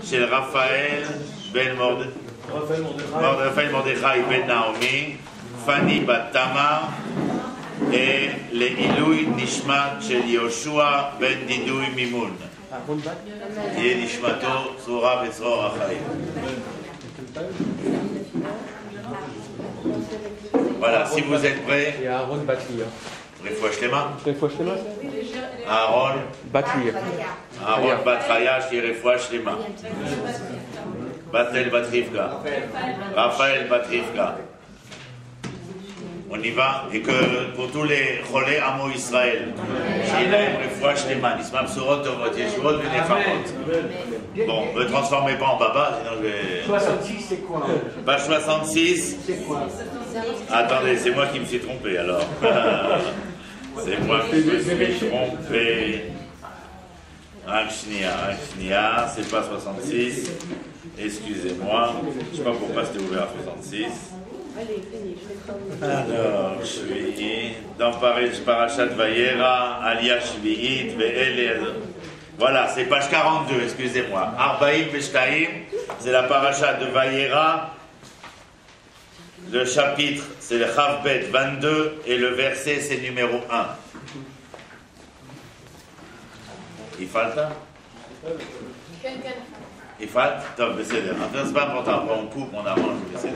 של רפאל בן מרדכי בן נעמי, פני בת תמר, לעילוי נשמת של יהושע בן דידוי מימון. תהיה נשמתו צרורה בצרור החיים. Voilà, si vous êtes prêts. Et Aaron Batlia. Refouach Lema. Refouach Lema. Aaron Batlia. Aaron Batraya, qui est Refouach Lema. Batel Batrivka. Raphaël Batrivka. On y va. Et que pour tous les Cholé Amo Israël, Shilem Refouach Lema, Nismam Surot Tovot, Yeshurot Benechamot. Bon, ne me transformez pas en baba, sinon je vais. 66, c'est quoi? Page 66. C'est quoi? Attendez, c'est moi qui me suis trompé alors. C'est moi qui me suis trompé. Akshnia, c'est pas 66. Excusez-moi. Je sais pas pourquoi c'était ouvert à 66. Alors, Shvi'it, dans Parashat Vayera, Aliyah Shvi'it, Ve'ele. Voilà, c'est page 42, excusez-moi. Arbaïm Veshtaïm, c'est la Parashat de Vayera. Le chapitre, c'est le Chavbet 22 et le verset, c'est numéro 1. Il falta? Il falta? Tov, Besséder. C'est pas important, après on coupe, on arrange, Besséder.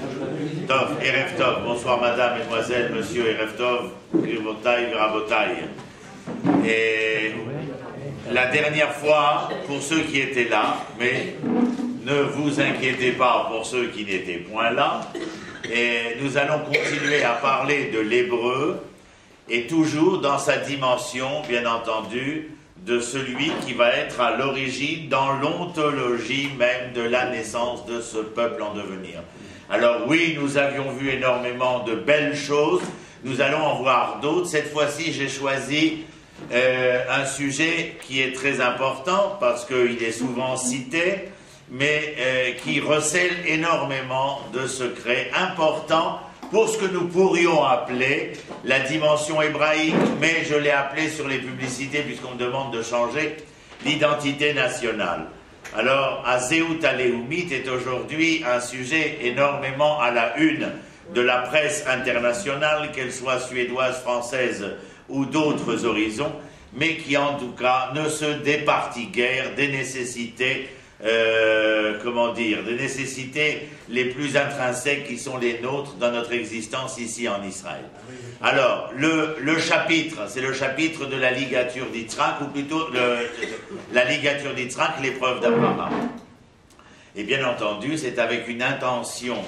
Tov, Erev Tov. Bonsoir madame, mesdemoiselles, monsieur, Erev Tov, Virvotai, Virabotai. Et la dernière fois, pour ceux qui étaient là, mais ne vous inquiétez pas pour ceux qui n'étaient point là, et nous allons continuer à parler de l'hébreu, et toujours dans sa dimension, bien entendu, de celui qui va être à l'origine, dans l'ontologie même de la naissance de ce peuple en devenir. Alors oui, nous avions vu énormément de belles choses, nous allons en voir d'autres. Cette fois-ci, j'ai choisi un sujet qui est très important, parce qu'il est souvent cité, mais qui recèle énormément de secrets importants pour ce que nous pourrions appeler la dimension hébraïque, mais je l'ai appelé sur les publicités, puisqu'on me demande de changer, l'identité nationale. Alors, Azéout Aléoumit est aujourd'hui un sujet énormément à la une de la presse internationale, qu'elle soit suédoise, française ou d'autres horizons, mais qui en tout cas ne se départit guère des nécessités des nécessités les plus intrinsèques qui sont les nôtres dans notre existence ici en Israël. Alors, le chapitre, c'est le chapitre de la ligature d'Yitzhak, ou plutôt la ligature d'Yitzhak, l'épreuve d'Abraham. Et bien entendu, c'est avec une intention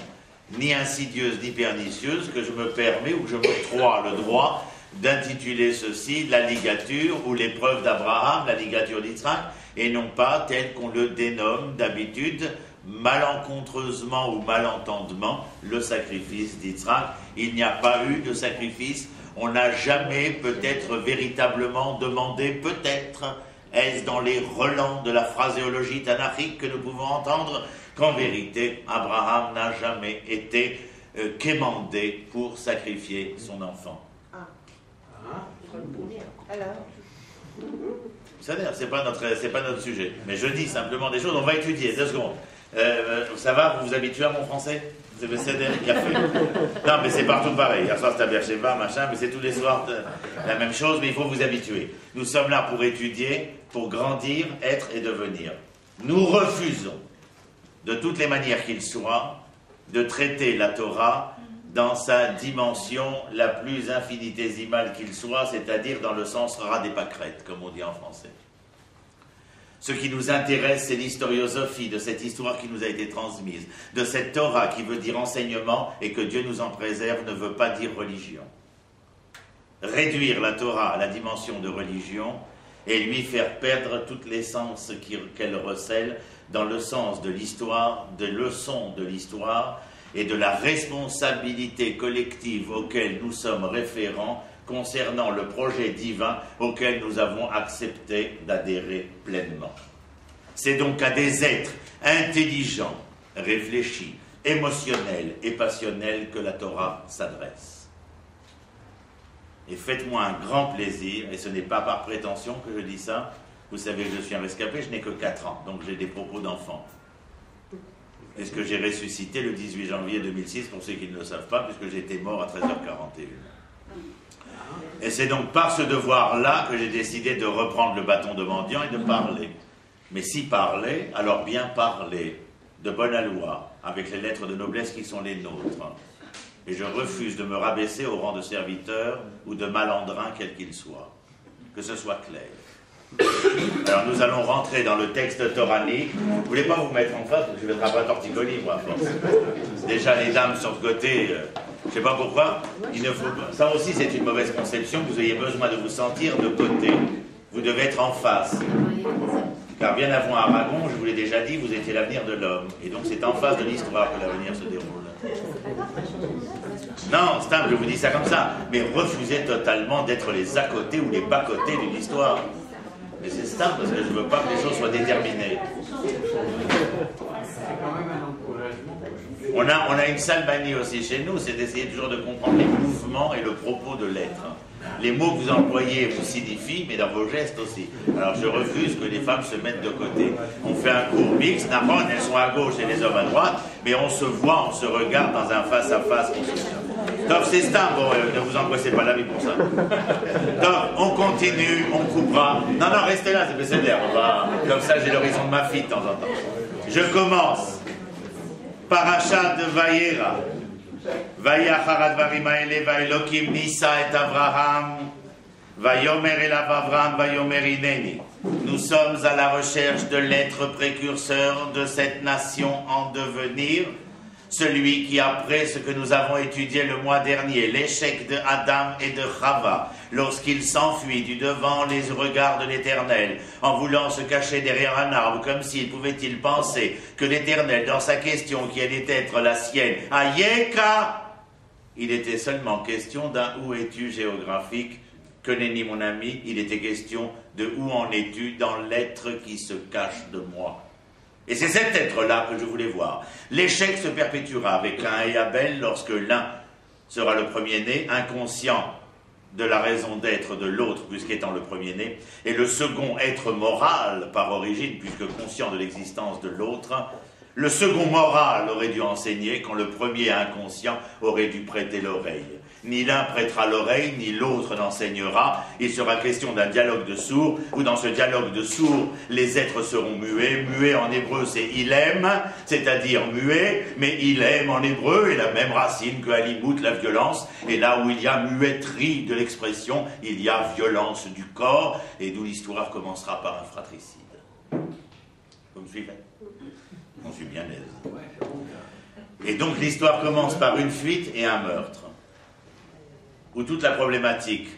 ni insidieuse ni pernicieuse que je me permets ou que je m'octroie le droit d'intituler ceci la ligature ou l'épreuve d'Abraham, la ligature d'Yitzhak, et non pas tel qu'on le dénomme d'habitude, malencontreusement ou malentendement, le sacrifice d'Yitzhak. Il n'y a pas eu de sacrifice, on n'a jamais peut-être véritablement demandé, peut-être, est-ce dans les relents de la phraséologie tanachique que nous pouvons entendre, qu'en vérité, Abraham n'a jamais été quémandé pour sacrifier son enfant. Alors C'est pas notre sujet. Mais je dis simplement des choses, on va étudier. 2 secondes. Ça va, vous vous habituez à mon français? Vous avez cédé café? Non, mais c'est partout pareil. Hier soir, c'était à Beersheba, machin, mais c'est tous les soirs la même chose, mais il faut vous habituer. Nous sommes là pour étudier, pour grandir, être et devenir. Nous refusons, de toutes les manières qu'il soit, de traiter la Torah dans sa dimension la plus infinitésimale qu'il soit, c'est-à-dire dans le sens ras des pâquerettes, comme on dit en français. Ce qui nous intéresse, c'est l'historiosophie de cette histoire qui nous a été transmise, de cette Torah qui veut dire enseignement et que Dieu nous en préserve ne veut pas dire religion. Réduire la Torah à la dimension de religion et lui faire perdre toute l'essence qu'elle recèle dans le sens de l'histoire, des leçons de l'histoire, et de la responsabilité collective auquel nous sommes référents concernant le projet divin auquel nous avons accepté d'adhérer pleinement. C'est donc à des êtres intelligents, réfléchis, émotionnels et passionnels que la Torah s'adresse. Et faites-moi un grand plaisir, et ce n'est pas par prétention que je dis ça, Vous savez que je suis un rescapé, je n'ai que 4 ans, donc j'ai des propos d'enfant. Est-ce que j'ai ressuscité le 18 janvier 2006, pour ceux qui ne le savent pas, puisque j'étais mort à 13h41. Et c'est donc par ce devoir-là que j'ai décidé de reprendre le bâton de mendiant et de parler. Mais si parler, alors bien parler, de bonne aloi, avec les lettres de noblesse qui sont les nôtres. Et je refuse de me rabaisser au rang de serviteur ou de malandrin quel qu'il soit. Que ce soit clair. Alors nous allons rentrer dans le texte toranique. Vous ne voulez pas vous mettre en face, parce que je vais être un peu torticolis, moi, à force. Déjà, les dames sur le côté, je ne sais pas pourquoi, il ne faut pas. Ça aussi, c'est une mauvaise conception, que vous ayez besoin de vous sentir de côté. Vous devez être en face. Car bien avant Aragon, je vous l'ai déjà dit, vous étiez l'avenir de l'homme. Et donc c'est en face de l'histoire que l'avenir se déroule. Non, c'est simple, je vous dis ça comme ça. Mais refusez totalement d'être les à-côtés ou les bas-côtés d'une histoire. Mais c'est simple, parce que je ne veux pas que les choses soient déterminées. On a une sale manie aussi chez nous, c'est d'essayer toujours de comprendre les mouvements et le propos de l'être. Les mots que vous employez vous signifient, mais dans vos gestes aussi. Alors je refuse que les femmes se mettent de côté. On fait un cours mixte, d'abord elles sont à gauche et les hommes à droite, mais on se voit, on se regarde dans un face-à-face. Donc c'est ça, bon, ne vous angoissez pas la vie pour ça. Donc on continue, on coupera. Non, restez là, c'est l'air. Comme ça j'ai l'horizon de ma fille de temps en temps. Je commence. Parachat de Vayera. Vayachar advarim haele vaelokim nisa et Abraham vayomer elav Avram vayomer hineni. Nous sommes à la recherche de l'être précurseur de cette nation en devenir, celui qui, après ce que nous avons étudié le mois dernier, l'échec de Adam et de Chava, lorsqu'il s'enfuit du devant les regards de l'Éternel, en voulant se cacher derrière un arbre, comme s'il pouvait-il penser que l'Éternel, dans sa question qui allait être la sienne, Ayeka, il était seulement question d'un où es-tu géographique, que nenni mon ami, il était question de où en es-tu dans l'être qui se cache de moi. Et c'est cet être-là que je voulais voir. L'échec se perpétuera avec Caïn et Abel lorsque l'un sera le premier-né, inconscient de la raison d'être de l'autre, puisqu'étant le premier-né, et le second être moral par origine, puisque conscient de l'existence de l'autre. Le second moral aurait dû enseigner quand le premier inconscient aurait dû prêter l'oreille. Ni l'un prêtera l'oreille, ni l'autre n'enseignera. Il sera question d'un dialogue de sourds, où dans ce dialogue de sourds, les êtres seront muets. Muet en hébreu, c'est ilem, c'est-à-dire muet, mais ilem en hébreu est la même racine que alimut, la violence. Et là où il y a muetterie de l'expression, il y a violence du corps, et d'où l'histoire commencera par un fratricide. Vous me suivez? On suit bien l'aise. Et donc l'histoire commence par une fuite et un meurtre, où toute la problématique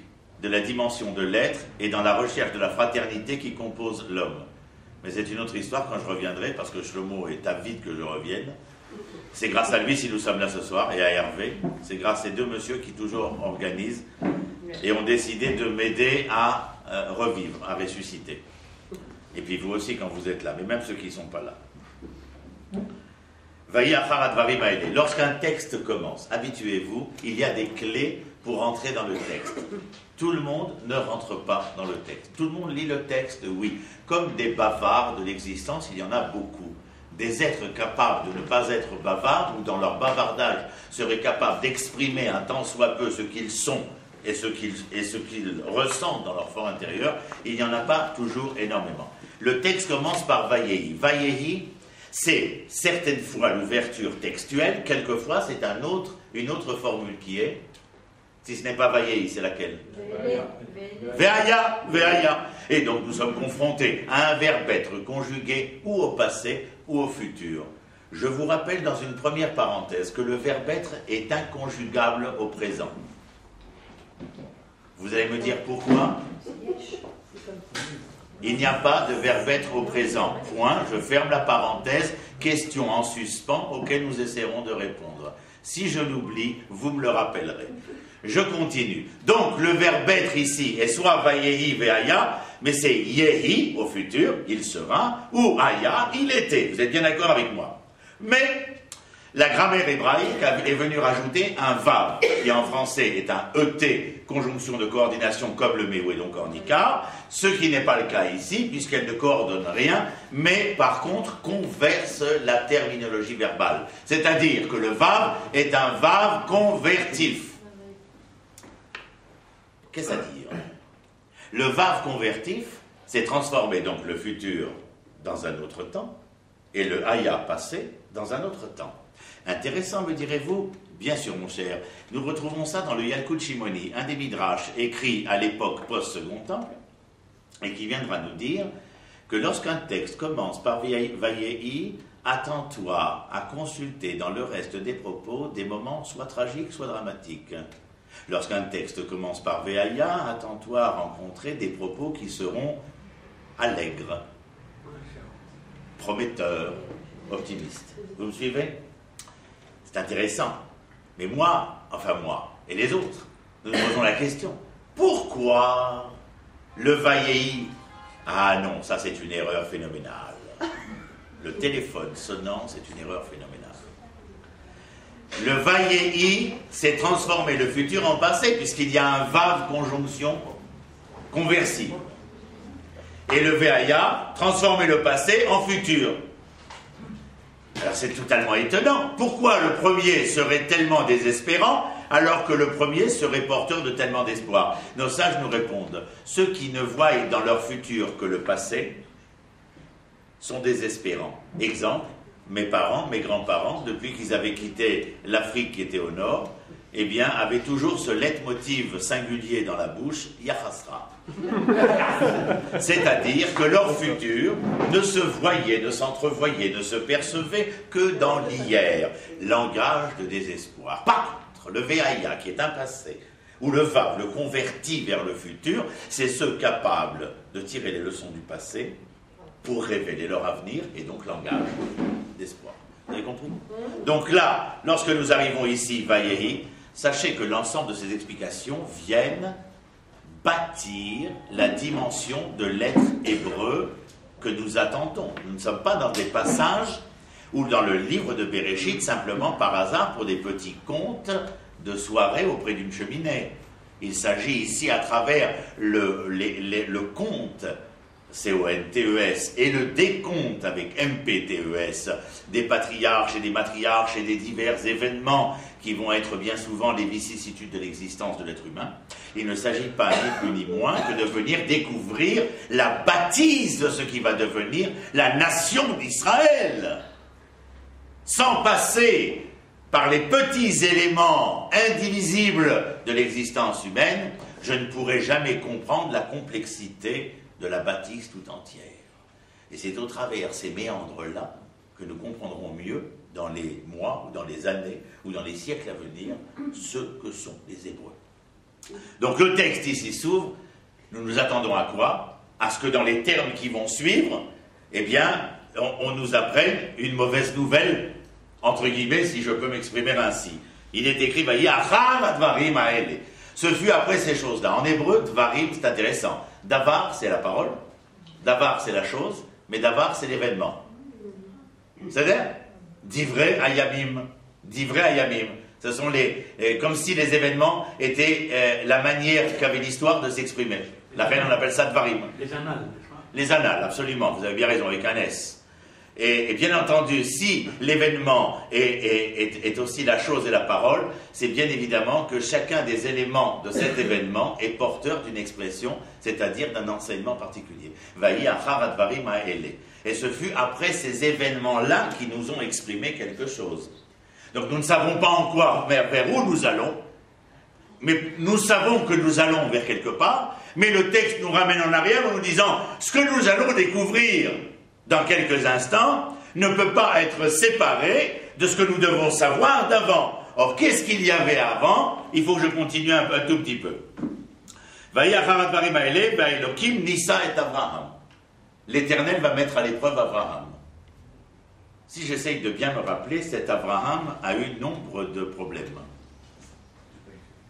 de la dimension de l'être est dans la recherche de la fraternité qui compose l'homme. Mais c'est une autre histoire quand je reviendrai, parce que Shlomo est avide que je revienne. C'est grâce à lui si nous sommes là ce soir, et à Hervé. C'est grâce à ces deux messieurs qui toujours organisent et ont décidé de m'aider à revivre, à ressusciter. Et puis vous aussi quand vous êtes là, mais même ceux qui ne sont pas là. Lorsqu'un texte commence, habituez-vous, il y a des clés pour entrer dans le texte. Tout le monde ne rentre pas dans le texte. Tout le monde lit le texte, oui. Comme des bavards de l'existence, il y en a beaucoup. Des êtres capables de ne pas être bavards, ou dans leur bavardage, seraient capables d'exprimer un tant soit peu ce qu'ils sont et ce qu'ils ressentent dans leur fort intérieur, il n'y en a pas toujours énormément. Le texte commence par Vayehi. Vayehi, c'est certaines fois l'ouverture textuelle, quelquefois c'est une autre formule qui est, si ce n'est pas Vayehi, c'est laquelle? Veaya, Veaya. Et donc nous sommes confrontés à un verbe être conjugué ou au passé ou au futur. Je vous rappelle dans une première parenthèse que le verbe être est inconjugable au présent. Vous allez me dire pourquoi? Il n'y a pas de verbe être au présent. Point, je ferme la parenthèse, question en suspens auquel nous essaierons de répondre. Si je l'oublie, vous me le rappellerez. Je continue. Donc, le verbe être ici est soit vayehi veaya, mais c'est yehi au futur, il sera, ou aya, il était. Vous êtes bien d'accord avec moi? Mais La grammaire hébraïque est venue rajouter un vav, qui en français est un ET, conjonction de coordination comme le méoué, donc en ika, ce qui n'est pas le cas ici, puisqu'elle ne coordonne rien, mais par contre converse la terminologie verbale. C'est-à-dire que le vav est un vav convertif. Qu'est-ce à dire? Le vav convertif, c'est transformer donc le futur dans un autre temps, et le haya passé dans un autre temps. Intéressant, me direz-vous? Bien sûr, mon cher. Nous retrouvons ça dans le Yalkut Shimoni, un des midrash écrit à l'époque post-Second Temple, et qui viendra nous dire que lorsqu'un texte commence par Vayehi, attends-toi à consulter dans le reste des propos des moments soit tragiques, soit dramatiques. Lorsqu'un texte commence par Veaya, attends-toi à rencontrer des propos qui seront allègres, prometteurs, optimistes. Vous me suivez? C'est intéressant. Mais moi, et les autres, nous nous posons la question. Pourquoi le Vayehi? Ah non, ça c'est une erreur phénoménale. Le téléphone sonnant, c'est une erreur phénoménale. Le Vayehi, c'est transformer le futur en passé, puisqu'il y a un vav conjonction conversible. Et le Veaya, transformer le passé en futur. Alors c'est totalement étonnant. Pourquoi le premier serait tellement désespérant alors que le premier serait porteur de tellement d'espoir? Nos sages nous répondent, ceux qui ne voient dans leur futur que le passé sont désespérants. Exemple, mes parents, mes grands-parents, depuis qu'ils avaient quitté l'Afrique qui était au nord, eh bien, avaient toujours ce leitmotiv singulier dans la bouche, Yachasra. C'est-à-dire que leur futur ne se voyait, ne s'entrevoyait, ne se percevait que dans l'hier, langage de désespoir. Par contre, le Veaya, qui est un passé, ou le Vav, le converti vers le futur, c'est ceux capables de tirer les leçons du passé pour révéler leur avenir, et donc langage d'espoir. Vous avez compris? Donc là, lorsque nous arrivons ici, Vayehi, sachez que l'ensemble de ces explications viennent bâtir la dimension de l'être hébreu que nous attendons. Nous ne sommes pas dans des passages ou dans le livre de Bereshit simplement par hasard pour des petits contes de soirée auprès d'une cheminée. Il s'agit ici à travers le conte C-O-N-T-E-S et le décompte avec M-P-T-E-S des patriarches et des matriarches et des divers événements qui vont être bien souvent les vicissitudes de l'existence de l'être humain. Il ne s'agit pas ni plus ni moins que de venir découvrir la bâtisse de ce qui va devenir la nation d'Israël, sans passer par les petits éléments indivisibles de l'existence humaine. Je ne pourrai jamais comprendre la complexité de la bâtisse tout entière. Et c'est au travers ces méandres-là que nous comprendrons mieux, dans les mois, ou dans les années, ou dans les siècles à venir, ce que sont les Hébreux. Donc le texte ici s'ouvre, nous nous attendons à quoi? À ce que dans les termes qui vont suivre, eh bien, on nous apprenne une mauvaise nouvelle, entre guillemets, si je peux m'exprimer ainsi. Il est écrit, ce fut après ces choses-là. En hébreu, dvarim, c'est intéressant. Davar, c'est la parole. Davar, c'est la chose. Mais davar, c'est l'événement. C'est-à-dire, divrei ayamim. Divrei ayamim. Ce sont comme si les événements étaient la manière qu'avait l'histoire de s'exprimer. La reine, on appelle ça dvarim. Les annales. Les annales, absolument. Vous avez bien raison, avec un S. Et bien entendu, si l'événement est aussi la chose et la parole, c'est bien évidemment que chacun des éléments de cet événement est porteur d'une expression, c'est-à-dire d'un enseignement particulier. Et ce fut après ces événements-là qui nous ont exprimé quelque chose. Donc nous ne savons pas encore vers où nous allons, mais nous savons que nous allons vers quelque part, mais le texte nous ramène en arrière en nous disant ce que nous allons découvrir dans quelques instants, ne peut pas être séparé de ce que nous devons savoir d'avant. Or, qu'est-ce qu'il y avait avant? Il faut que je continue un tout petit peu. L'Éternel va mettre à l'épreuve Abraham. Si j'essaye de bien me rappeler, cet Abraham a eu nombre de problèmes.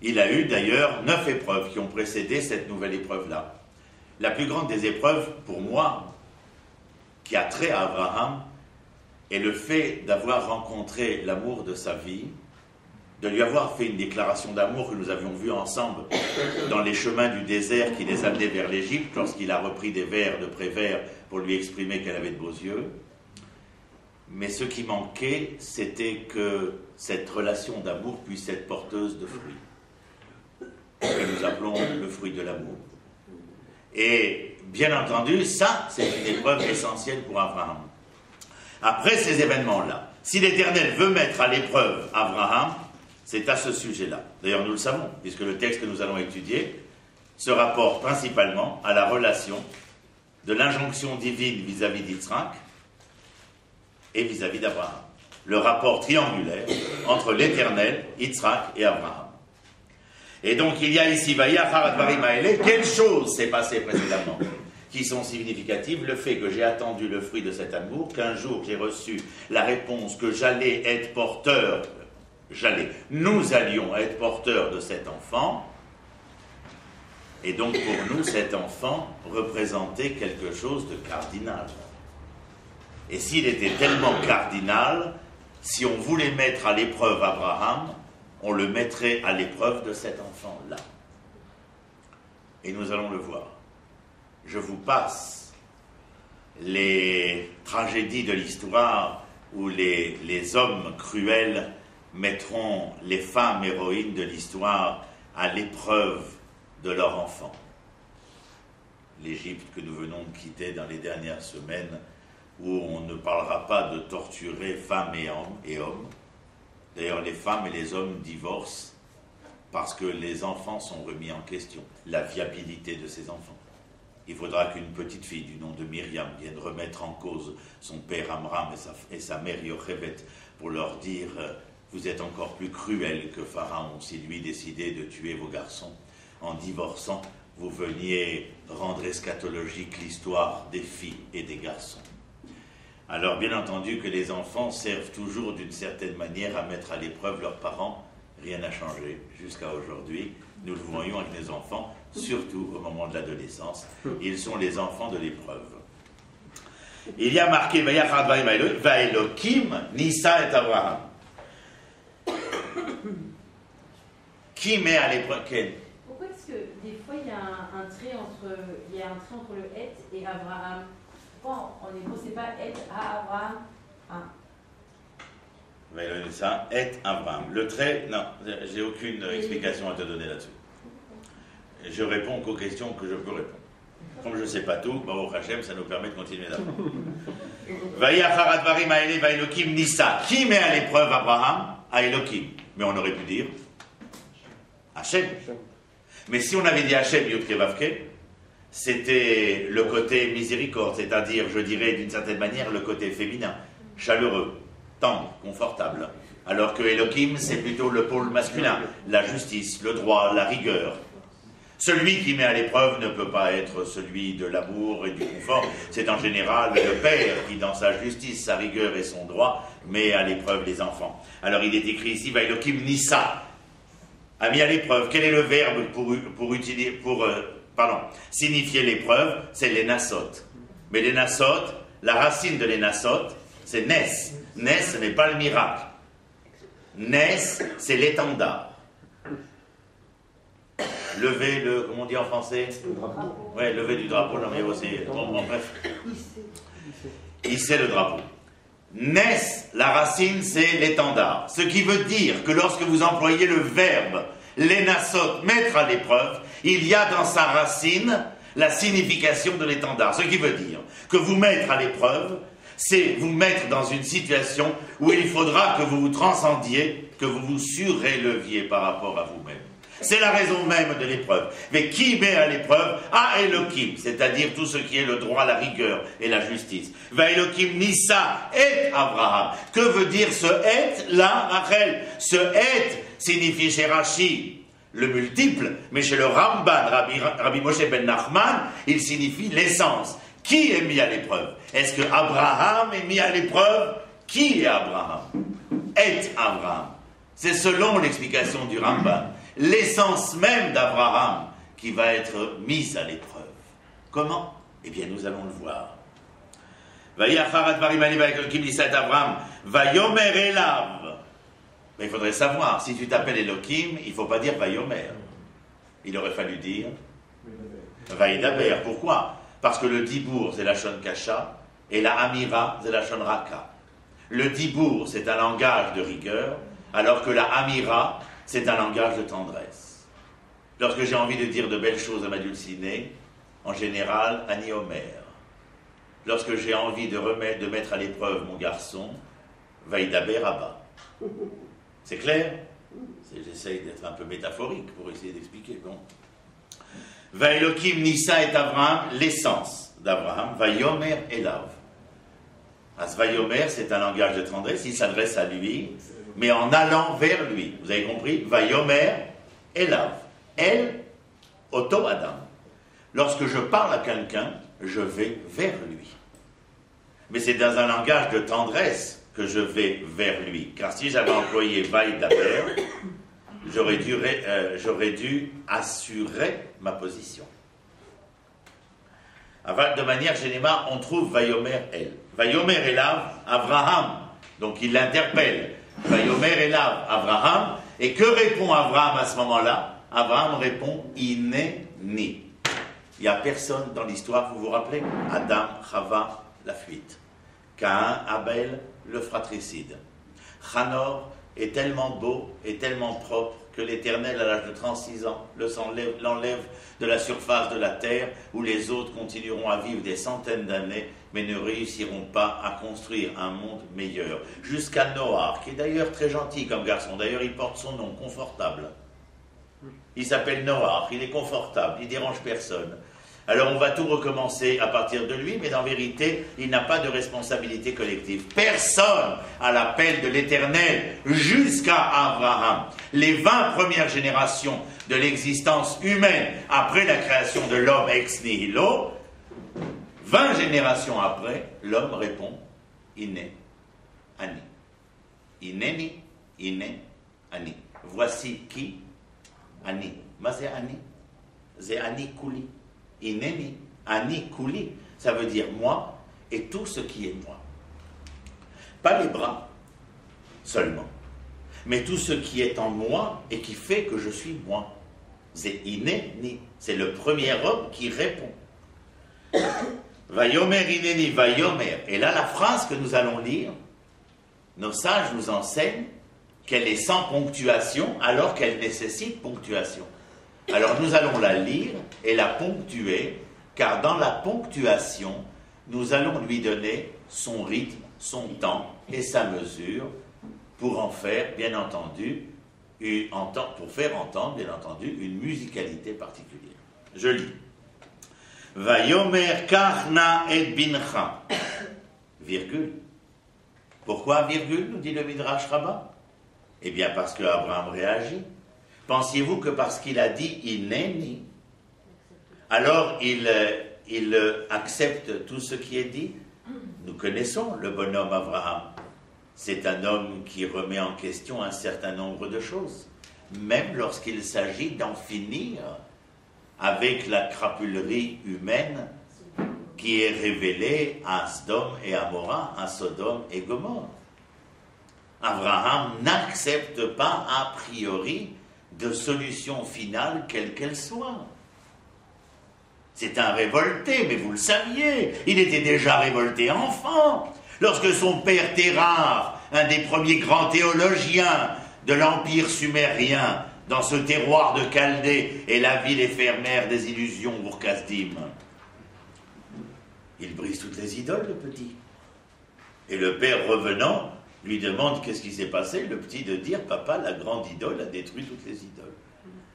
Il a eu d'ailleurs 9 épreuves qui ont précédé cette nouvelle épreuve-là. La plus grande des épreuves, pour moi, qui a trait à Abraham, Et le fait d'avoir rencontré l'amour de sa vie, de lui avoir fait une déclaration d'amour que nous avions vue ensemble dans les chemins du désert qui les amenaient vers l'Égypte, lorsqu'il a repris des vers de Prévert pour lui exprimer qu'elle avait de beaux yeux. Mais ce qui manquait, c'était que cette relation d'amour puisse être porteuse de fruits. Que nous appelons le fruit de l'amour. Et bien entendu, ça, c'est une épreuve essentielle pour Abraham. Après ces événements-là, si l'Éternel veut mettre à l'épreuve Abraham, c'est à ce sujet-là. D'ailleurs, nous le savons, puisque le texte que nous allons étudier se rapporte principalement à la relation de l'injonction divine vis-à-vis d'Yitzhak et vis-à-vis d'Abraham. Le rapport triangulaire entre l'Éternel, Yitzhak et Abraham. Et donc, il y a ici, quelle chose s'est passée précédemment qui sont significatives? Le fait que j'ai attendu le fruit de cet amour, qu'un jour j'ai reçu la réponse que j'allais être porteur, nous allions être porteurs de cet enfant, et donc pour nous, cet enfant représentait quelque chose de cardinal. Et s'il était tellement cardinal, si on voulait mettre à l'épreuve Abraham, on le mettrait à l'épreuve de cet enfant-là. Et nous allons le voir. Je vous passe les tragédies de l'histoire où les hommes cruels mettront les femmes héroïnes de l'histoire à l'épreuve de leur enfant. L'Égypte que nous venons de quitter dans les dernières semaines, où on ne parlera pas de torturer femmes et hommes. D'ailleurs, les femmes et les hommes divorcent parce que les enfants sont remis en question, la viabilité de ces enfants. Il faudra qu'une petite fille du nom de Myriam vienne remettre en cause son père Amram et sa mère Yochebed pour leur dire « Vous êtes encore plus cruels que Pharaon si lui décidait de tuer vos garçons. En divorçant, vous veniez rendre eschatologique l'histoire des filles et des garçons. » Alors, bien entendu que les enfants servent toujours d'une certaine manière à mettre à l'épreuve leurs parents. Rien n'a changé jusqu'à aujourd'hui. Nous le voyons avec les enfants, surtout au moment de l'adolescence. Ils sont les enfants de l'épreuve. Il y a marqué Vaelokim, Nissa et Abraham. Qui met à l'épreuve? Pourquoi est-ce que des fois il y a un trait entre le et et Abraham? Pourquoi en hébreu c'est pas et à Abraham? Ça, et Abraham. Le trait, non, j'ai aucune explication à te donner là-dessus. Je réponds qu'aux questions que je peux répondre. Comme je ne sais pas tout, au Hachem, ça nous permet de continuer d'apprendre. Vaïlokim Nissa. Qui met à l'épreuve Abraham? À Elohim. Mais on aurait pu dire Hachem. Mais si on avait dit Hachem Yud-Kevavke, c'était le côté miséricorde, c'est-à-dire, je dirais d'une certaine manière, le côté féminin, chaleureux, tendre, confortable. Alors que Elohim, c'est plutôt le pôle masculin, la justice, le droit, la rigueur. Celui qui met à l'épreuve ne peut pas être celui de l'amour et du confort. C'est en général le père qui, dans sa justice, sa rigueur et son droit, met à l'épreuve les enfants. Alors il est écrit ici, Vaïlokim Nissa a mis à l'épreuve. Quel est le verbe pour signifier l'épreuve? C'est l'énassot. Mais l'énassot, la racine de l'énassot, c'est nes. Nes, ce n'est pas le miracle. Nes, c'est l'étendard. Lever le, comment on dit en français? Le drapeau. Ouais, lever du drapeau, non mais aussi, bon, bref. Hisser le drapeau. Nes, la racine, c'est l'étendard. Ce qui veut dire que lorsque vous employez le verbe l'énassot, mettre à l'épreuve, il y a dans sa racine la signification de l'étendard. Ce qui veut dire que vous mettre à l'épreuve, c'est vous mettre dans une situation où il faudra que vous vous transcendiez, que vous vous suréleviez par rapport à vous-même. C'est la raison même de l'épreuve. Mais qui met à l'épreuve? À Elohim, c'est-à-dire tout ce qui est le droit, la rigueur et la justice. Va Elohim Nissa et Abraham. Que veut dire ce et là, Rachel? Ce et signifie chez Rashi le multiple, mais chez le Ramban, Rabbi Moshe ben Nachman, il signifie l'essence. Qui est mis à l'épreuve? Est-ce que Abraham est mis à l'épreuve? Qui est Abraham? Et Abraham. C'est selon l'explication du Ramban. L'essence même d'Abraham qui va être mise à l'épreuve. Comment? Eh bien, nous allons le voir. Mais il faudrait savoir, si tu t'appelles Elohim, il ne faut pas dire Vayomer. Il aurait fallu dire Vaïdaber. Pourquoi? Parce que le Dibour, c'est la Shon Kasha, et la Amira, c'est la Shon Raka. Le Dibour, c'est un langage de rigueur, alors que la Amira, c'est un langage de tendresse. Lorsque j'ai envie de dire de belles choses à ma dulcinée, en général, Ani Omer. Lorsque j'ai envie de mettre à l'épreuve mon garçon, Vaïdaber Abba. C'est clair? J'essaye d'être un peu métaphorique pour essayer d'expliquer. Bon. Vaïlokim Nissa et Abraham, l'essence d'Abraham, Vayomer Elav. As Vayomer, c'est un langage de tendresse, il s'adresse à lui, mais en allant vers lui. Vous avez compris? Vayomer Elav. El, Oto Adam. Lorsque je parle à quelqu'un, je vais vers lui. Mais c'est dans un langage de tendresse que je vais vers lui. Car si j'avais employé Vaïdaber, j'aurais dû assurer ma position. De manière générale, on trouve Vayomer El. Vayomer Elav, Abraham. Donc il l'interpelle. Vayomer Elav, Abraham. Et que répond Abraham à ce moment-là? Abraham répond Hineni. Il n'y a personne dans l'histoire, vous vous rappelez? Adam, Chava, la fuite. Caïn, Abel, le fratricide. Hanor est tellement beau et tellement propre que l'Éternel, à l'âge de 36 ans, l'enlève de la surface de la terre, où les autres continueront à vivre des centaines d'années, mais ne réussiront pas à construire un monde meilleur. Jusqu'à Noah, qui est d'ailleurs très gentil comme garçon, d'ailleurs il porte son nom, confortable. Il s'appelle Noah, il est confortable, il ne dérange personne. Alors on va tout recommencer à partir de lui, mais en vérité, il n'a pas de responsabilité collective. Personne à l'appel de l'Éternel jusqu'à Abraham. Les 20 premières générations de l'existence humaine après la création de l'homme ex nihilo, 20 générations après, l'homme répond Iné, Ani. Ineni, Iné, Ani. Voici qui? Ani. Ma c'est Ani? C'est Ani Kouli. Ineni, Ani Kouli, ça veut dire moi et tout ce qui est moi. Pas les bras seulement, mais tout ce qui est en moi et qui fait que je suis moi. C'est Ineni, c'est le premier homme qui répond. Vayomer Ineni, Vayomer. Et là, la phrase que nous allons lire, nos sages nous enseignent qu'elle est sans ponctuation alors qu'elle nécessite ponctuation. Alors nous allons la lire et la ponctuer, car dans la ponctuation, nous allons lui donner son rythme, son temps et sa mesure pour en faire, bien entendu, pour faire entendre, bien entendu, une musicalité particulière. Je lis. Vayomer karna et bincha. Virgule. Pourquoi virgule, nous dit le Midrash Rabbah? Eh bien parce que Abraham réagit. Pensiez-vous que parce qu'il a dit « Ineni », alors il accepte tout ce qui est dit? Nous connaissons le bonhomme Abraham. C'est un homme qui remet en question un certain nombre de choses, même lorsqu'il s'agit d'en finir avec la crapulerie humaine qui est révélée à Sodome et Amora, à Sodome et Gomorrhe. Abraham n'accepte pas a priori de solution finale, quelle qu'elle soit. C'est un révolté, mais vous le saviez, il était déjà révolté enfant, lorsque son père Térar, un des premiers grands théologiens de l'Empire sumérien, dans ce terroir de Chaldée, est la ville éphémère des illusions, Ur-Kasdim. Il brise toutes les idoles, le petit. Et le père revenant, lui demande qu'est-ce qui s'est passé, le petit de dire, papa, la grande idole a détruit toutes les idoles.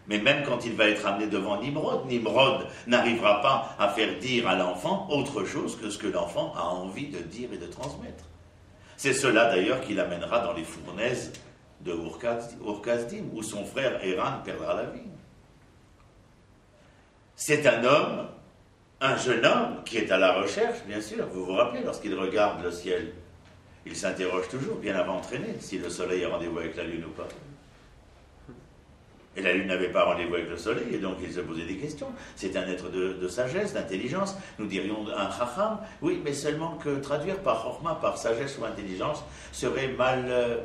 Mais même quand il va être amené devant Nimrod, Nimrod n'arrivera pas à faire dire à l'enfant autre chose que ce que l'enfant a envie de dire et de transmettre. C'est cela d'ailleurs qui l'amènera dans les fournaises de Ur-Kasdim, où son frère Héran perdra la vie. C'est un homme, un jeune homme qui est à la recherche, bien sûr. Vous vous rappelez, lorsqu'il regarde le ciel, il s'interroge toujours, bien avant d'entraîner, si le soleil a rendez-vous avec la lune ou pas. Et la lune n'avait pas rendez-vous avec le soleil, et donc il se posait des questions. C'est un être de sagesse, d'intelligence. Nous dirions un chacham, oui, mais seulement que traduire par chorma, par sagesse ou intelligence, serait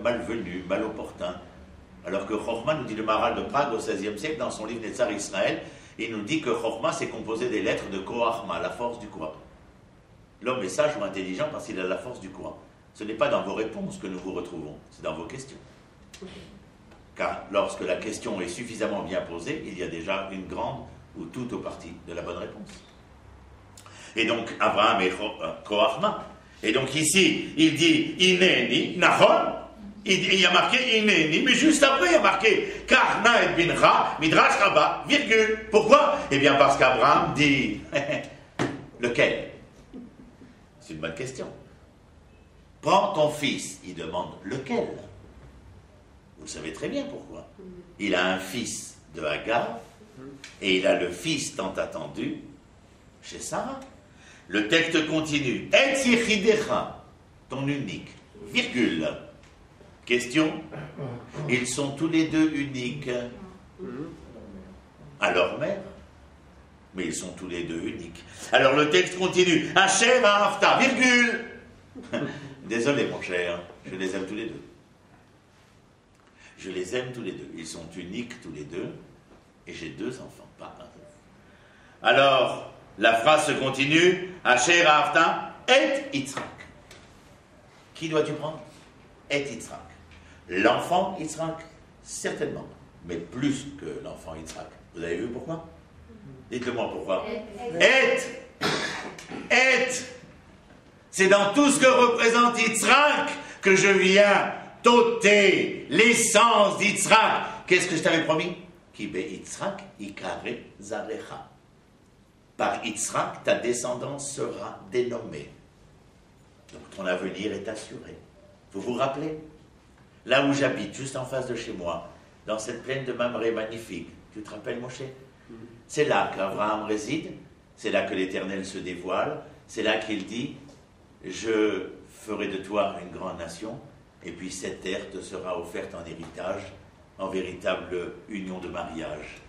malvenu, mal opportun. Alors que chorma, nous dit le Maharal de Prague au XVIe siècle, dans son livre Netzar Israël, il nous dit que chorma, c'est composé des lettres de koachma, la force du quoi. L'homme est sage ou intelligent parce qu'il a la force du quoi. Ce n'est pas dans vos réponses que nous vous retrouvons, c'est dans vos questions. Car lorsque la question est suffisamment bien posée, il y a déjà une grande ou toute ou partie de la bonne réponse. Et donc, Abraham est Koachma. Et donc ici, il dit Ineni, Nahon. Il y a marqué Ineni, mais juste après, il y a marqué Karna et Bincha, Midrash Rabbah, virgule. Pourquoi? Eh bien, parce qu'Abraham dit lequel? C'est une bonne question. Prends ton fils. Il demande lequel? Vous savez très bien pourquoi. Il a un fils de Hagar et il a le fils tant attendu chez Sarah. Le texte continue. Et Yechidecha, ton unique, virgule. Question. Ils sont tous les deux uniques à leur mère. Mais ils sont tous les deux uniques. Alors le texte continue. Hachem Ahavta, virgule. Désolé mon cher, je les aime tous les deux. Je les aime tous les deux. Ils sont uniques tous les deux. Et j'ai 2 enfants, pas un. Alors, la phrase se continue. Asher Ahavta et Yitzhak. Qui dois-tu prendre? Et Yitzhak. L'enfant Yitzhak, certainement. Mais plus que l'enfant Yitzhak. Vous avez vu pourquoi? Dites-le-moi pourquoi. Et. C'est dans tout ce que représente Yitzhak que je viens t'ôter l'essence d'Yitzhak. Qu'est-ce que je t'avais promis? Ki be Yitzhak ikare zarecha. Par Yitzhak, ta descendance sera dénommée. Donc ton avenir est assuré. Vous vous rappelez? Là où j'habite, juste en face de chez moi, dans cette plaine de Mamré magnifique, tu te rappelles, Moshe? C'est là qu'Abraham réside, c'est là que l'Éternel se dévoile, c'est là qu'il dit « Je ferai de toi une grande nation, et puis cette terre te sera offerte en héritage, en véritable union de mariage. »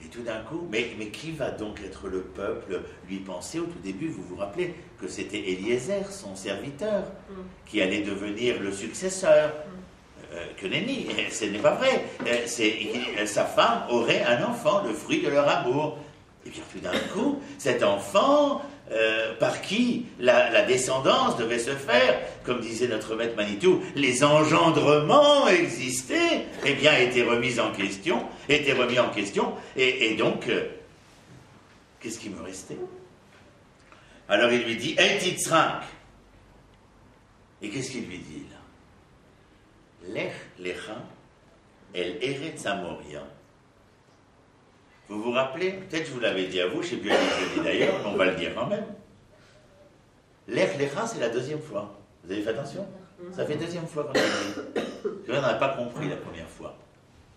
Et tout d'un coup, mais qui va donc être le peuple? Lui pensait au tout début, vous vous rappelez, que c'était Eliezer, son serviteur, qui allait devenir le successeur. Que nenni, ce n'est pas vrai. Sa femme aurait un enfant, le fruit de leur amour. Et bien tout d'un coup, cet enfant, par qui la descendance devait se faire, comme disait notre maître Manitou, les engendrements existaient, eh bien étaient remis en question, et donc, qu'est-ce qui me restait? Alors il lui dit, Et Yitzhak. Et qu'est-ce qu'il lui dit là? Lech lecha el eretz Amoria. Vous vous rappelez? Peut-être je vous l'avais dit à vous, je ne sais plus à qui je l'ai dit d'ailleurs, mais on va le dire quand même. Lech lecha, c'est la 2e fois. Vous avez fait attention? Ça fait 2e fois qu'on a dit. On n'a pas compris la première fois.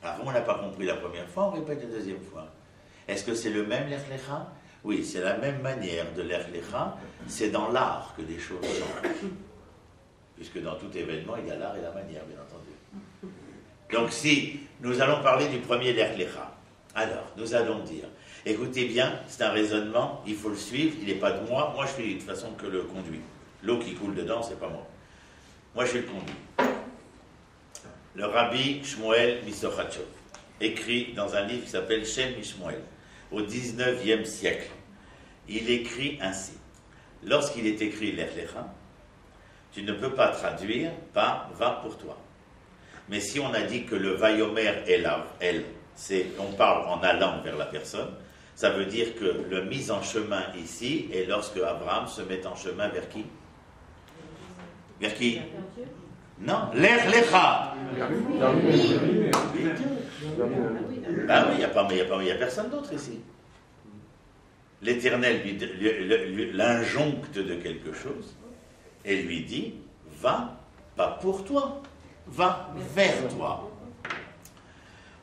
Alors, on n'a pas compris la première fois, on répète la 2e fois. Est-ce que c'est le même Lech lecha? Oui, c'est la même manière de Lech lecha. C'est dans l'art que les choses changent. Puisque dans tout événement, il y a l'art et la manière, bien entendu. Donc si nous allons parler du premier Lech lecha, alors nous allons dire, écoutez bien, c'est un raisonnement, il faut le suivre, il n'est pas de moi je suis de toute façon que le conduit. L'eau qui coule dedans, c'est pas moi. Moi, je suis le conduit. Le rabbi Shmuel Misochachov écrit dans un livre qui s'appelle Shem Mishmuel, au 19e siècle. Il écrit ainsi. Lorsqu'il est écrit Lech lecha, tu ne peux pas traduire par « va pour toi ». Mais si on a dit que le « vayomer » est là, on parle en allant vers la personne, ça veut dire que le mise en chemin ici est lorsque Abraham se met en chemin vers qui? Vers qui? Non, Lech lecha. Ah oui, il n'y a personne d'autre ici. L'Éternel l'injoncte de quelque chose et lui dit, va, pas pour toi, va vers toi.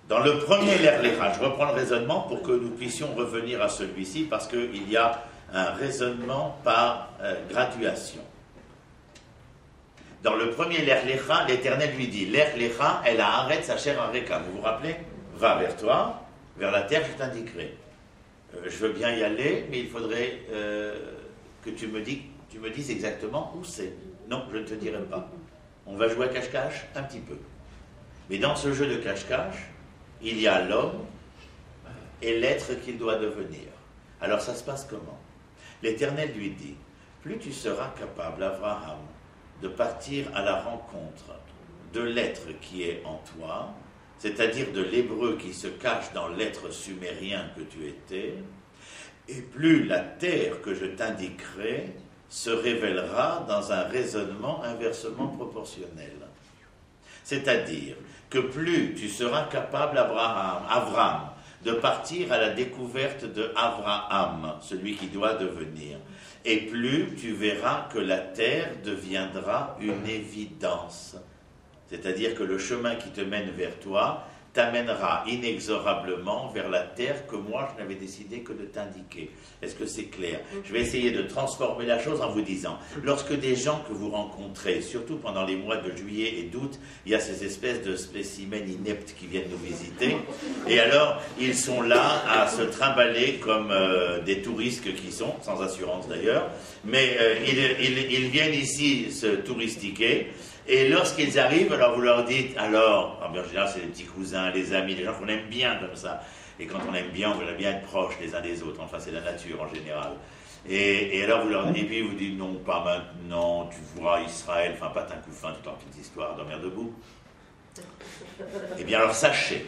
Dans le premier Lech lecha, je reprends le raisonnement pour que nous puissions revenir à celui-ci, parce qu'il y a un raisonnement par graduation. Dans le premier Lech lecha, l'Éternel lui dit, Lech lecha, elle a arrêté sa chair arreka. Vous vous rappelez? va vers toi, vers la terre, je t'indiquerai. Je veux bien y aller, mais il faudrait que tu me dises exactement où c'est. Non, je ne te dirai pas. On va jouer à cache-cache un petit peu. Mais dans ce jeu de cache-cache, il y a l'homme et l'être qu'il doit devenir. Alors ça se passe comment? L'Éternel lui dit, plus tu seras capable, Abraham, de partir à la rencontre de l'être qui est en toi, c'est-à-dire de l'hébreu qui se cache dans l'être sumérien que tu étais, et plus la terre que je t'indiquerai se révélera dans un raisonnement inversement proportionnel. C'est-à-dire que plus tu seras capable, Abraham, de partir à la découverte de Abraham, celui qui doit devenir, et plus tu verras que la terre deviendra une évidence. C'est-à-dire que le chemin qui te mène vers toi t'amènera inexorablement vers la terre que moi je n'avais décidé que de t'indiquer. Est-ce que c'est clair? Je vais essayer de transformer la chose en vous disant, lorsque des gens que vous rencontrez, surtout pendant les mois de juillet et d'août, il y a ces espèces de spécimens ineptes qui viennent nous visiter, et alors ils sont là à se trimballer comme des touristes qui sont, sans assurance d'ailleurs, mais ils viennent ici se touristiquer. Et lorsqu'ils arrivent, alors vous leur dites, alors, en général c'est les petits cousins, les amis, les gens qu'on aime bien comme ça. Et quand on aime bien, on veut bien être proches les uns des autres, enfin c'est la nature en général. Et alors vous leur dites, et puis vous dites, non, pas maintenant, tu vois Israël, enfin pas d'un coup fin, toute leur petite histoire, dormir debout. Eh bien alors sachez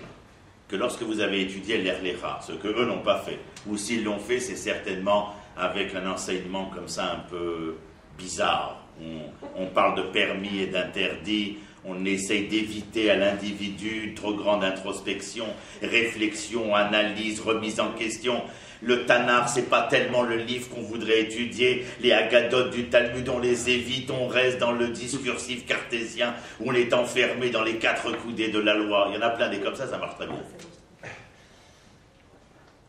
que lorsque vous avez étudié l'Erlecha, ce que eux n'ont pas fait, ou s'ils l'ont fait, c'est certainement avec un enseignement comme ça un peu bizarre. On parle de permis et d'interdits, on essaye d'éviter à l'individu une trop grande introspection, réflexion, analyse, remise en question. Le Tanakh, c'est pas tellement le livre qu'on voudrait étudier. Les Haggadot du Talmud, on les évite, on reste dans le discursif cartésien où on est enfermé dans les quatre coudées de la loi. Il y en a plein des comme ça marche très bien.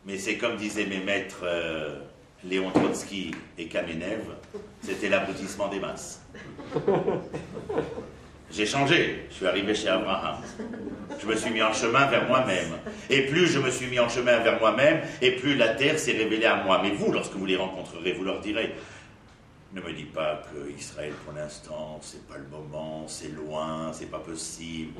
Mais c'est comme disaient mes maîtres Léon Trotsky et Kamenev, c'était l'aboutissement des masses. J'ai changé, je suis arrivé chez Abraham. Je me suis mis en chemin vers moi-même. Et plus je me suis mis en chemin vers moi-même, et plus la terre s'est révélée à moi. Mais vous, lorsque vous les rencontrerez, vous leur direz, ne me dis pas que Israël pour l'instant, c'est pas le moment, c'est loin, c'est pas possible.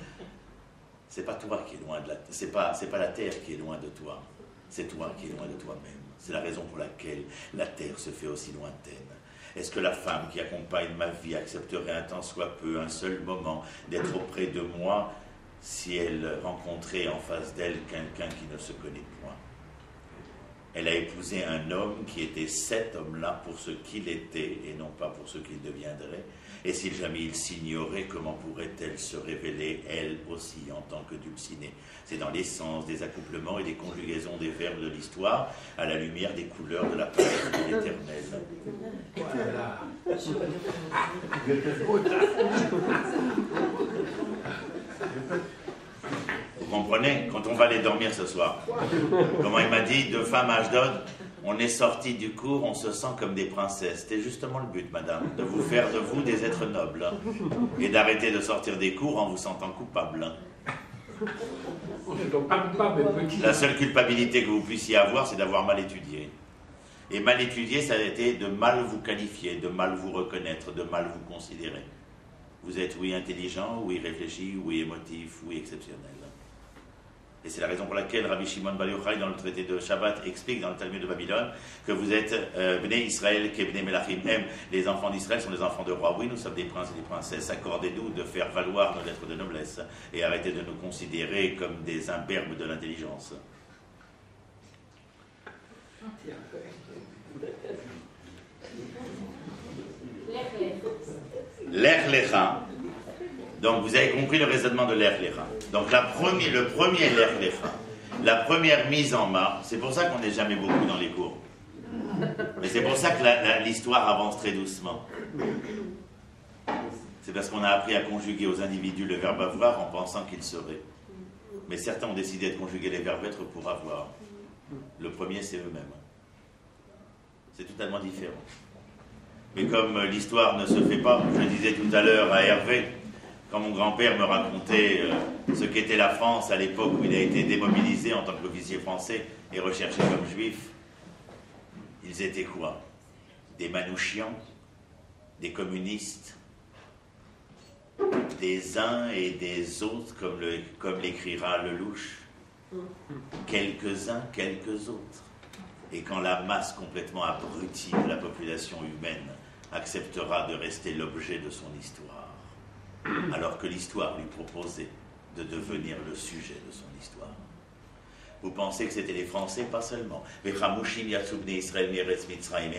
C'est pas toi qui est loin de la terre, c'est pas la terre qui est loin de toi, c'est toi qui es loin de toi-même. C'est la raison pour laquelle la terre se fait aussi lointaine. Est-ce que la femme qui accompagne ma vie accepterait un tant soit peu, un seul moment, d'être auprès de moi si elle rencontrait en face d'elle quelqu'un qui ne se connaît point? Elle a épousé un homme qui était cet homme-là pour ce qu'il était et non pas pour ce qu'il deviendrait. Et si jamais il s'ignorait, comment pourrait-elle se révéler, elle aussi, en tant que dulcinée? C'est dans l'essence des accouplements et des conjugaisons des verbes de l'histoire, à la lumière des couleurs de la parole de l'Éternel. Voilà. Vous comprenez? Quand on va aller dormir ce soir, comment il m'a dit, 2 femmes à Ashdod, on est sortis du cours, on se sent comme des princesses. C'était justement le but, madame, de vous faire de vous des êtres nobles, et d'arrêter de sortir des cours en vous sentant coupable. La seule culpabilité que vous puissiez avoir, c'est d'avoir mal étudié. Et mal étudié, ça a été de mal vous qualifier, de mal vous reconnaître, de mal vous considérer. Vous êtes oui intelligent, oui réfléchi, oui émotif, oui exceptionnel. Et c'est la raison pour laquelle Rabbi Shimon Bar Yochai, dans le traité de Shabbat, explique dans le Talmud de Babylone que vous êtes Bnei Israël ke Bnei Melachim. Les enfants d'Israël sont des enfants de rois. Oui, nous sommes des princes et des princesses. Accordez-nous de faire valoir nos lettres de noblesse et arrêtez de nous considérer comme des imberbes de l'intelligence. L'Erlecha. Donc vous avez compris le raisonnement de l'Erlecha. Donc le premier l'Erlecha, la première mise en marche, c'est pour ça qu'on n'est jamais beaucoup dans les cours. Mais c'est pour ça que l'histoire avance très doucement. C'est parce qu'on a appris à conjuguer aux individus le verbe avoir en pensant qu'il serait. Mais certains ont décidé de conjuguer les verbes être pour avoir. Le premier, c'est eux-mêmes. C'est totalement différent. Mais comme l'histoire ne se fait pas, je le disais tout à l'heure à Hervé, Quand mon grand-père me racontait ce qu'était la France à l'époque où il a été démobilisé en tant qu'officier français et recherché comme juif, ils étaient quoi? Des manouchians, des communistes, des uns et des autres, comme l'écrira Lelouch, quelques-uns, quelques autres. Et quand la masse complètement abrutie de la population humaine acceptera de rester l'objet de son histoire, alors que l'histoire lui proposait de devenir le sujet de son histoire. Vous pensez que c'était les Français? Pas seulement. Et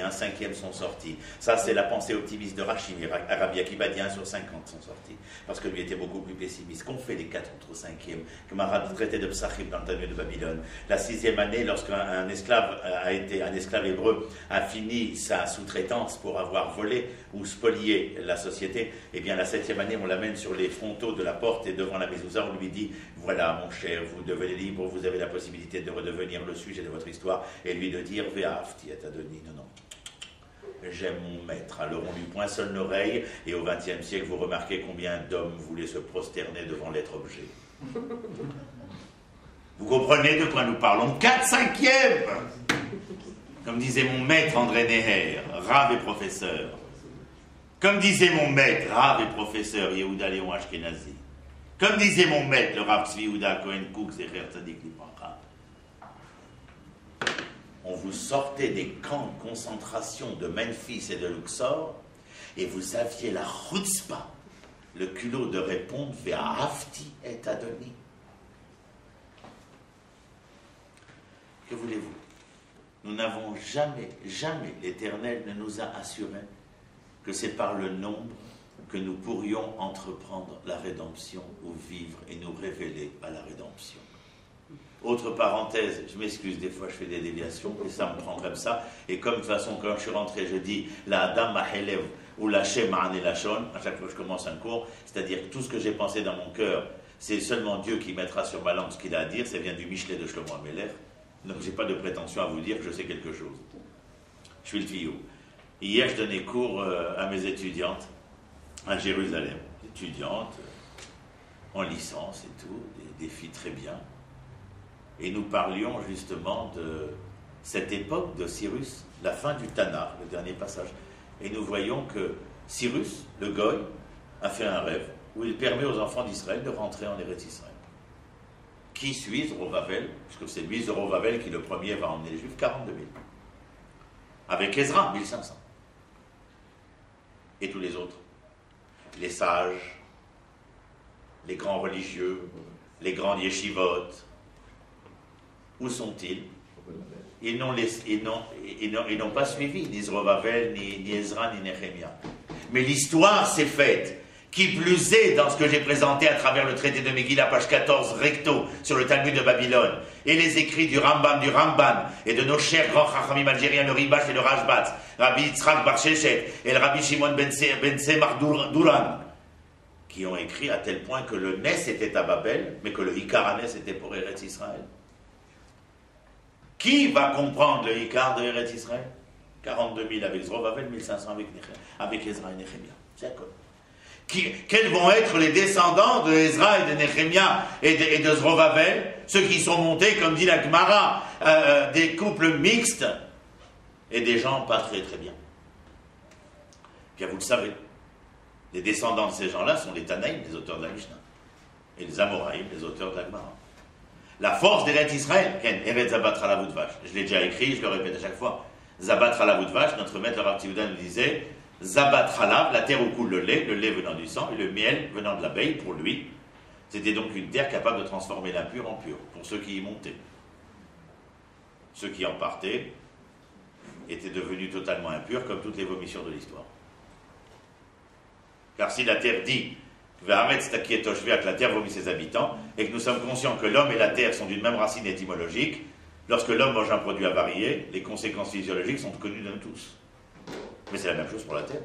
un cinquième sont sortis. Ça, c'est la pensée optimiste de Rachim. Rabbi Akiva dit 1 sur 50 sont sortis. Parce que lui était beaucoup plus pessimiste. Qu'ont fait les 4 autres cinquièmes que Marat traitait de Psachim dans le Talmud de Babylone? La 6e année, lorsqu'un esclave hébreu a fini sa sous-traitance pour avoir volé ou spolié la société, eh bien la 7e année, on l'amène sur les frontaux de la porte et devant la mezouza, on lui dit: voilà, mon cher, vous devenez libre, vous avez la possibilité de redevenir le sujet de votre histoire, et lui de dire: Ve'afti et Adoni, non, j'aime mon maître. Alors on lui poinçonne l'oreille, et au XXe siècle, vous remarquez combien d'hommes voulaient se prosterner devant l'être objet. Vous comprenez de quoi nous parlons? 4/5e, comme disait mon maître André Neher, Rav et professeur. Comme disait mon maître, Rav et professeur Yehuda Léon Ashkenazi. Comme disait mon maître, le Rav Tzvi Yehuda Cohen Cook, Zecher Tzadik Libracha. On vous sortait des camps de concentration de Memphis et de Luxor, et vous aviez la chutzpah, le culot de répondre Ve'afti et Adoni. Que voulez-vous? Nous n'avons jamais, l'Éternel ne nous a assuré que c'est par le nombre que nous pourrions entreprendre la rédemption ou vivre et nous révéler à la rédemption. Autre parenthèse, je m'excuse, des fois je fais des déviations, et ça me prend comme ça, et comme de toute façon quand je suis rentré, je dis la Adam Mahelev ou la Shem Lachon, à chaque fois que je commence un cours, c'est-à-dire que tout ce que j'ai pensé dans mon cœur, c'est seulement Dieu qui mettra sur ma langue ce qu'il a à dire, ça vient du Michelet de Shlomo Ameler, donc je n'ai pas de prétention à vous dire que je sais quelque chose. Je suis le tuyau. Hier, je donnais cours à mes étudiantes à Jérusalem, étudiantes en licence et tout, des filles très bien. Et nous parlions justement de cette époque de Cyrus, la fin du Tanakh, le dernier passage. Et nous voyons que Cyrus, le Goy, a fait un rêve où il permet aux enfants d'Israël de rentrer en Eretz Israël. Qui suit Zorovavel, puisque c'est lui, Zorovavel, qui le premier va emmener les Juifs, 42 000. Avec Ezra, 1500. Et tous les autres, les sages, les grands religieux, les grands yeshivot, où sont-ils? Ils n'ont pas suivi ni Zorovavel, ni Ezra, ni Néhémia. Mais l'histoire s'est faite. Qui plus est dans ce que j'ai présenté à travers le traité de Megillah, page 14, recto, sur le Talmud de Babylone, et les écrits du Rambam, et de nos chers grands chachamim algériens, le Ribash et le Rashbatz, Rabbi Yitzhak Bar Sheshet et le Rabbi Shimon ben Semar Duran, qui ont écrit à tel point que le Nes était à Babel, mais que le Hikar à Nes était pour Eretz Israël. Qui va comprendre le Hikar de Eretz Israël? 42 000 avec Zorovavel, 1500 avec Ezra et Néhémia. C'est d'accord. Quels vont être les descendants de Ezra et de Néhémia et de Zorovavel, ceux qui sont montés, comme dit la Gemara, des couples mixtes et des gens pas très très bien. Bien, vous le savez, les descendants de ces gens-là sont les Tanaïm, les auteurs de la Mishnah, et les Amoraïm, les auteurs de la Gemara. La force d'Eretz Israël, Eretz Zabat Halavut Vash, je l'ai déjà écrit, je le répète à chaque fois, Zabat Halavut Vash, notre maître Rav Tzvi Yehuda nous disait, Zabat Halav, la terre où coule le lait venant du sang, et le miel venant de l'abeille, pour lui. C'était donc une terre capable de transformer l'impur en pur, pour ceux qui y montaient. Ceux qui en partaient étaient devenus totalement impurs, comme toutes les vomissions de l'histoire. Car si la terre dit, que la terre vomit ses habitants, et que nous sommes conscients que l'homme et la terre sont d'une même racine étymologique, lorsque l'homme mange un produit avarié, les conséquences physiologiques sont connues de nous tous. Mais c'est la même chose pour la Terre.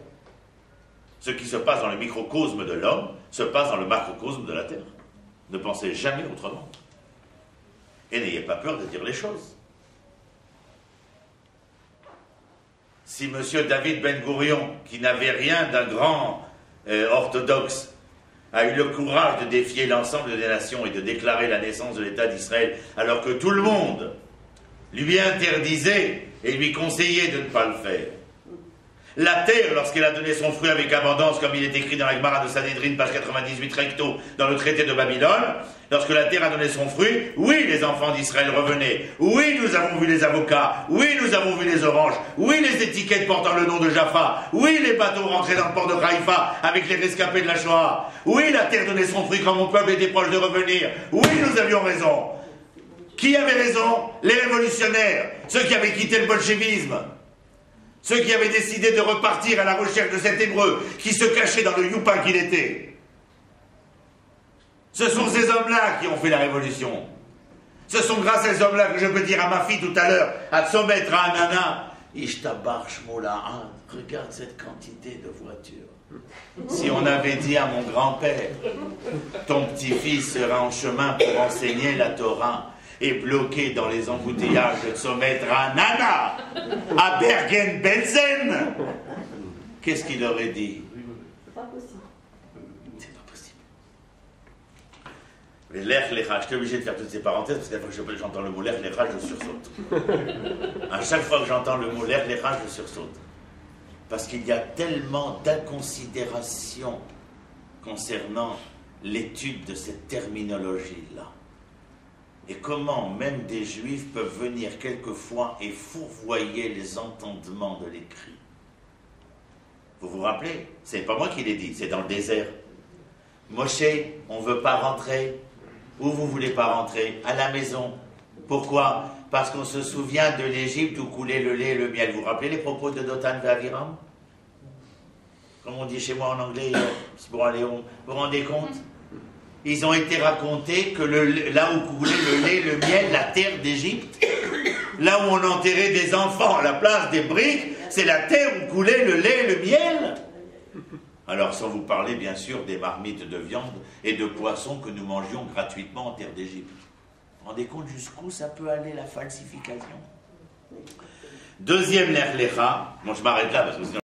Ce qui se passe dans le microcosme de l'homme se passe dans le macrocosme de la Terre. Ne pensez jamais autrement. Et n'ayez pas peur de dire les choses. Si M. David Ben Gourion, qui n'avait rien d'un grand orthodoxe, a eu le courage de défier l'ensemble des nations et de déclarer la naissance de l'État d'Israël, alors que tout le monde lui interdisait et lui conseillait de ne pas le faire. La terre, lorsqu'elle a donné son fruit avec abondance, comme il est écrit dans la Gemara de Sanhedrin, page 98 recto, dans le traité de Babylone, lorsque la terre a donné son fruit, oui, les enfants d'Israël revenaient, oui, nous avons vu les avocats, oui, nous avons vu les oranges, oui, les étiquettes portant le nom de Jaffa, oui, les bateaux rentrés dans le port de Haïfa avec les rescapés de la Shoah, oui, la terre donnait son fruit quand mon peuple était proche de revenir, oui, nous avions raison. Qui avait raison? Les révolutionnaires, ceux qui avaient quitté le bolchevisme. Ceux qui avaient décidé de repartir à la recherche de cet Hébreu qui se cachait dans le youpa qu'il était. Ce sont ces hommes-là qui ont fait la révolution. Ce sont grâce à ces hommes-là que je peux dire à ma fille tout à l'heure, à son maître, à Anana, Ishtabar Shmola, regarde cette quantité de voitures. Si on avait dit à mon grand-père, ton petit-fils sera en chemin pour enseigner la Torah, et bloqué dans les embouteillages de Tzomet Ra'anana, à Bergen-Belsen, qu'est-ce qu'il aurait dit? C'est pas possible. C'est pas possible. Mais l'Ech Lecha, j'étais obligé de faire toutes ces parenthèses parce qu'à chaque fois que j'entends le mot l'Ech Lecha, je sursaute. À chaque fois que j'entends le mot l'Ech Lecha, je sursaute. Parce qu'il y a tellement d'inconsidération concernant l'étude de cette terminologie-là. Et comment même des juifs peuvent venir quelquefois et fourvoyer les entendements de l'écrit. Vous vous rappelez? C'est pas moi qui l'ai dit, c'est dans le désert. Moshe, on ne veut pas rentrer. Où vous voulez pas rentrer? À la maison. Pourquoi? Parce qu'on se souvient de l'Égypte où coulait le lait et le miel. Vous vous rappelez les propos de Dotan et Aviram? Comme on dit chez moi en anglais, vous vous rendez compte? Ils ont été racontés que là où coulait le lait, le miel, la terre d'Égypte, là où on enterrait des enfants à la place des briques, c'est la terre où coulait le lait et le miel. Alors, sans vous parler, bien sûr, des marmites de viande et de poissons que nous mangions gratuitement en terre d'Égypte. Vous vous rendez compte jusqu'où ça peut aller, la falsification? Deuxième l'Ech Lecha. Bon, je m'arrête là parce que sinon